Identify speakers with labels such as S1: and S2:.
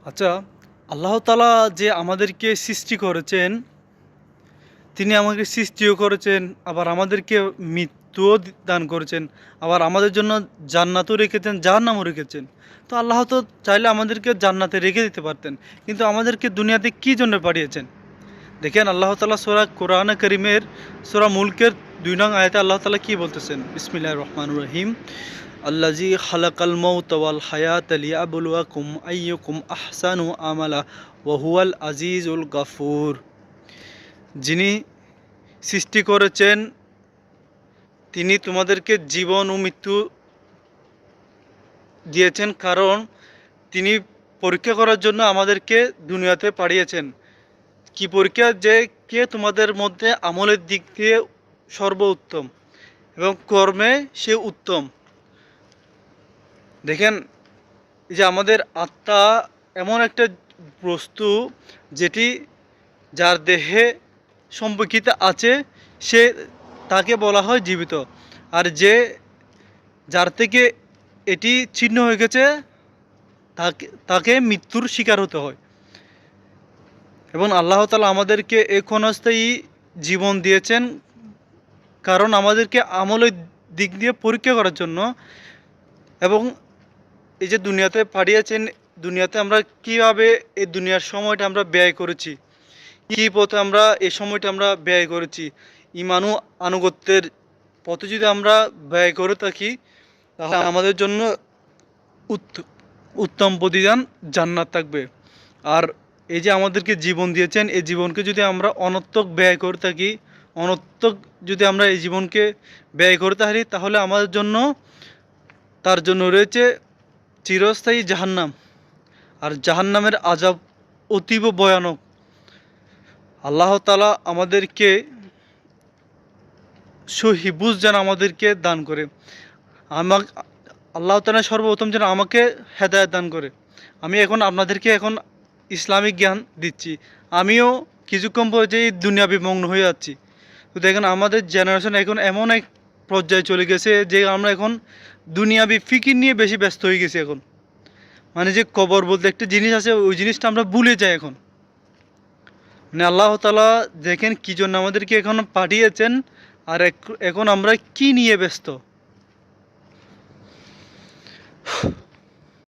S1: আচ্ছা, আল্লাহ তাআলা যে আমাদেরকে সৃষ্টি করেছেন, তিনি আমাকে সৃষ্টিও করেছেন, আবার আমাদেরকে মৃত্যুও দান করেছেন, আবার আমাদের জন্য জান্নাতও রেখেছেন, জাহান্নামও রেখেছেন। তো আল্লাহ তো চাইলে আমাদেরকে জান্নাতে রেখে দিতে পারতেন, কিন্তু আমাদেরকে দুনিয়াতে কী জন্য পাঠিয়েছেন? দেখেন, আল্লাহ তাআলা সূরা কোরআনে কারীমের সূরা মুলকের ২ নং আয়াতে আল্লাহ তাআলা কী বলতেছেন? বিসমিল্লাহির রহমানির রহিম। আল্লাযী খালাকাল মাউতা ওয়াল হায়াতা লিয়াবলুয়াকুম আইয়ুকুম আহসানু আমালা ওয়া হুয়াল আজিজুল গাফুর। যিনি সৃষ্টি করেছেন, তিনি তোমাদেরকে জীবন ও মৃত্যু দিয়েছেন, কারণ তিনি পরীক্ষা করার জন্য আমাদেরকে দুনিয়াতে পাঠিয়েছেন। কি পরীক্ষা? যে কে তোমাদের মধ্যে আমলের দিক দিয়ে সর্বোত্তম এবং কর্মে সে উত্তম। দেখেন, এই যে আমাদের আত্মা এমন একটা বস্তু যেটি যার দেহে সম্পর্কিত আছে, সে তাকে বলা হয় জীবিত। আর যার থেকে এটি ছিন্ন হয়ে গেছে, তাকে মৃত্যুর শিকার হতে হয়। এবং আল্লাহ তাআলা আমাদেরকে এই ক্ষণস্থায়ী জীবন দিয়েছেন, কারণ আমাদেরকে আমলের দিক দিয়ে পরীক্ষা করার জন্য। এবং এই যে দুনিয়াতে পাঠিয়েছেন, দুনিয়াতে আমরা কীভাবে এই দুনিয়ার সময়টা আমরা ব্যয় করেছি, কী পথে আমরা এই সময়টা আমরা ব্যয় করেছি, ঈমান ও আনুগত্যের পথে যদি আমরা ব্যয় করে থাকি, তাহলে আমাদের জন্য উত্তম প্রতিদান জান্নাত থাকবে। আর এই যে আমাদেরকে জীবন দিয়েছেন, এই জীবনকে যদি আমরা অনর্থক ব্যয় করে থাকি, অনর্থক যদি আমরা এই জীবনকে ব্যয় করে থাকি, তাহলে আমাদের জন্য তার জন্য রয়েছে চিরস্থায়ী জাহান্নাম। আর জাহান্নামের আযাব অতীব ভয়ানক। আল্লাহ তাআলা আমাদেরকে সহি বুঝ যেন আমাদেরকে দান করে। আল্লাহ তাআলা সর্বপ্রথম যেন আমাকে হেদায়েত দান করে। আমি এখন আপনাদেরকে ইসলামিক জ্ঞান দিচ্ছি। আমিও কিছুক্ষণ পরে যে দুনিয়াবি মগ্ন হয়ে যাচ্ছি। তো দেখেন, আমাদের জেনারেশন এখন এমন এক পর্যায়ে চলে গেছে যে আমরা এখন দুনিয়াবি ফিকির নিয়ে বেশি ব্যস্ত হয়ে গেছি এখন। মানে যে কবর বলতে একটা জিনিস আছে, ওই জিনিসটা আমরা ভুলে যাই এখন। মানে আল্লাহ তাআলা দেখেন কী জন্য আমাদেরকে এখন পাঠিয়েছেন, আর এখন আমরা কি নিয়ে ব্যস্ত।